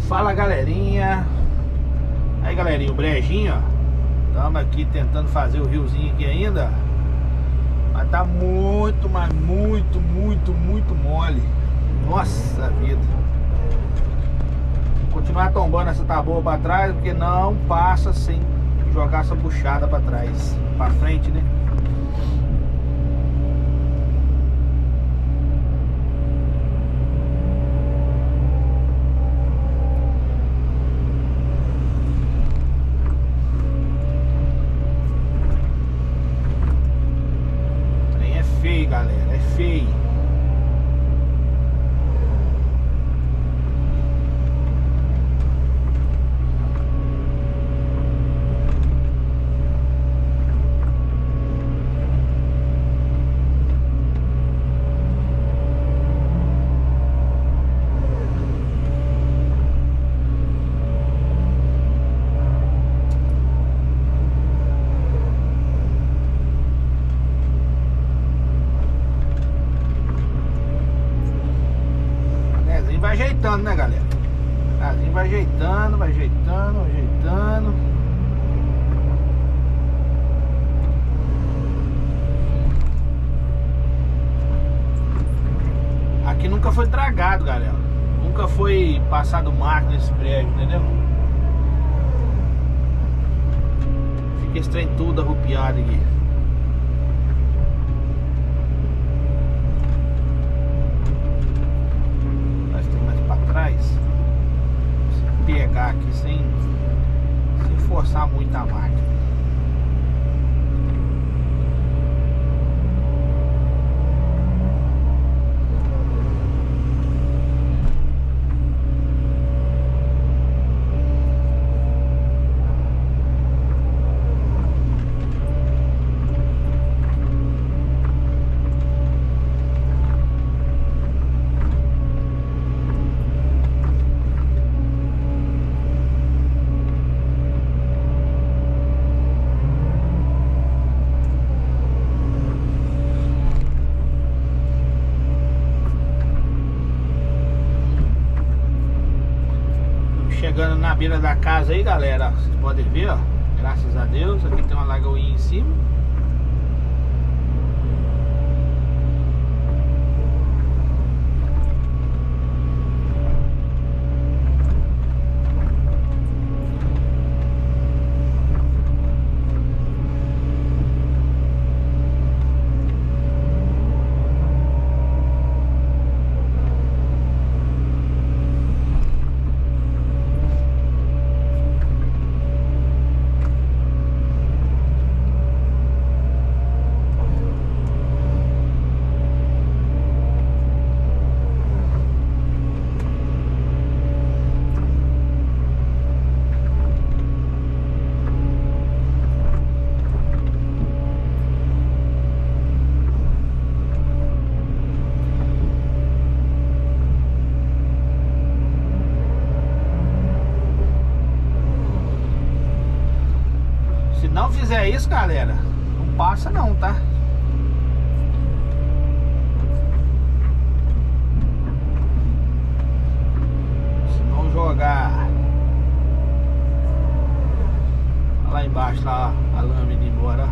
Fala galerinha. Aí galerinha, o brejinho, ó. Estamos aqui tentando fazer o riozinho aqui ainda. Mas tá muito, mas muito mole. Nossa vida. Vou continuar tombando essa taboa pra trás, porque não passa sem jogar essa puxada pra trás. Pra frente, né? Galera, é feio. Vai ajeitando, né, galera? Casinho vai ajeitando, vai ajeitando, ajeitando. Aqui nunca foi dragado, galera. Nunca foi passado marca nesse prédio, entendeu? Fica esse trem tudo arrupiado aqui. Pegar aqui sem forçar muito a máquina. Chegando na beira da casa aí, galera, vocês podem ver, ó. Graças a Deus, aqui tem uma lagoinha em cima. Se não fizer isso, galera, não passa não, tá? Se não jogar lá embaixo, lá a lâmina embora.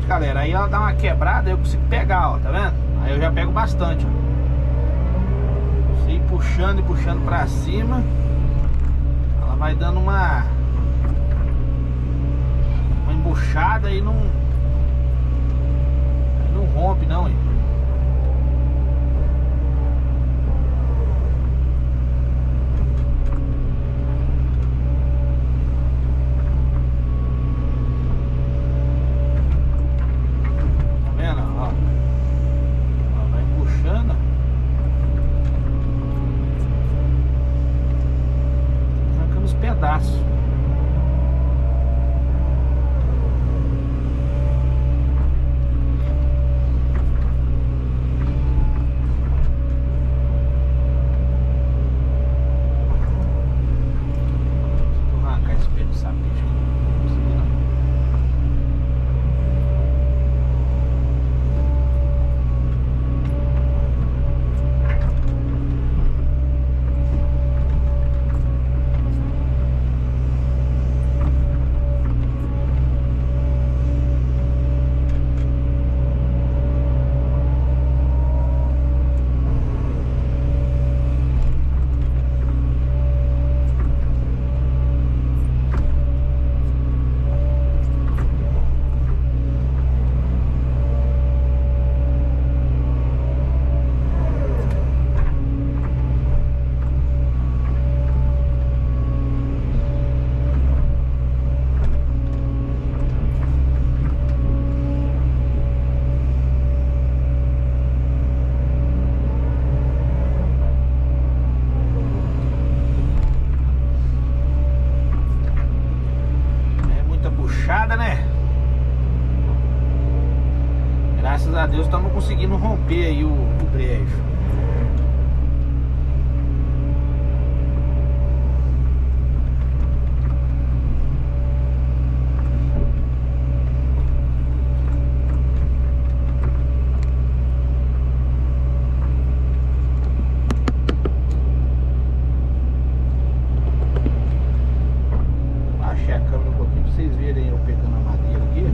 frente, galera, aí ela dá uma quebrada, eu consigo pegar, ó, tá vendo? Aí eu já pego bastante, ó. Você ir puxando e puxando pra cima, ela vai dando uma embuchada e não rompe não, hein? Pedaço. Vou arrancar esse pé de sapete aqui. Não consegui não. Né? Graças a Deus estamos conseguindo romper aí o brejo. Baixei a câmera um pouquinho pra vocês verem eu pegando a madeira aqui.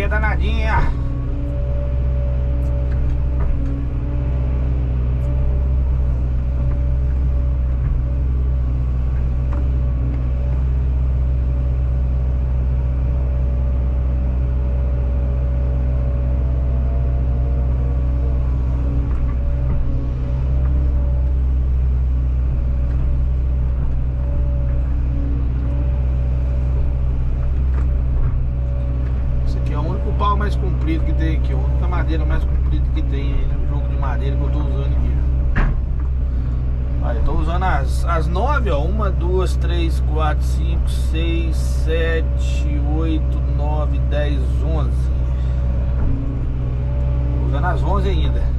Danadinha. Mais comprido que tem aqui, a única madeira mais comprida que tem aí no jogo de madeira que eu tô usando aqui. Olha, eu tô usando as 9, ó. 1, 2, 3, 4, 5, 6, 7, 8, 9, 10, 11. Tô usando as 11 ainda.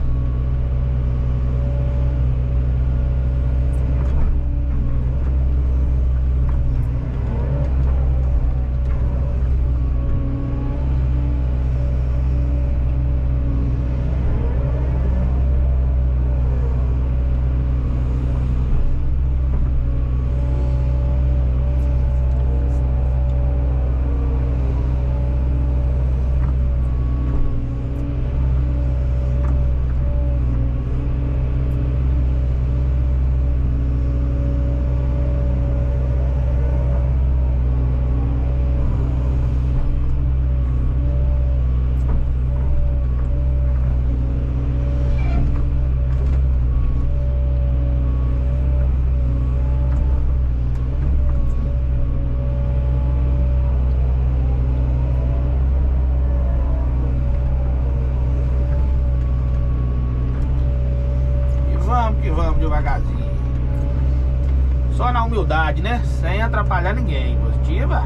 devagarzinho. Só na humildade, né? Sem atrapalhar ninguém. Positiva.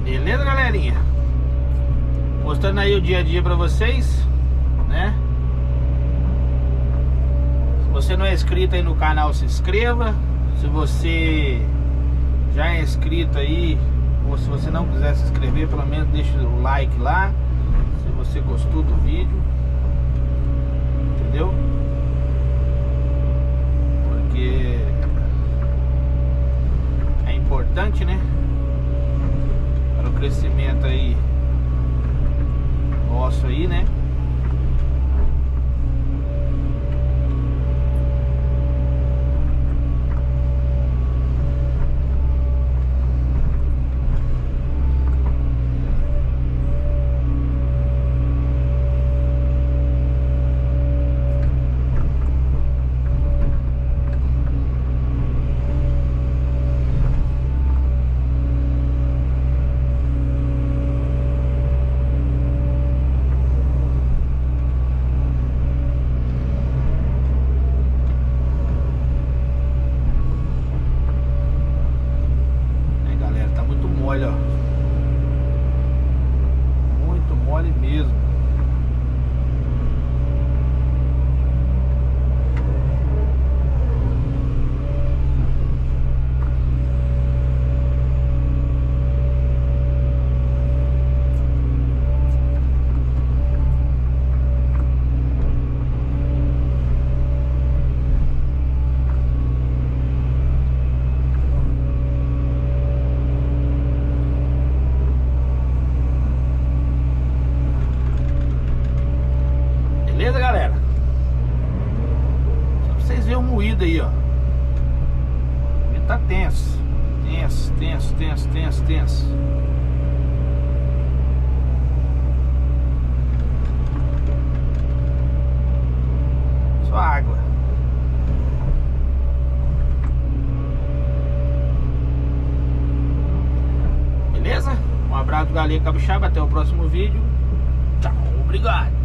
Beleza, galerinha? Mostrando aí o dia a dia pra vocês, né? Se você não é inscrito aí no canal, se inscreva. Se você já é inscrito aí, ou se você não quiser se inscrever, pelo menos deixa o like lá, se você gostou do vídeo, entendeu? Porque é importante, né? Para o crescimento aí nosso aí, né? Olha, muito mole mesmo. Beleza, galera? Só pra vocês verem o moído aí, ó. O moído tá tenso. Tenso, tenso, tenso, tenso, tenso. Só água. Beleza? Um abraço do Galinha Capixaba. Até o próximo vídeo. Tchau, obrigado.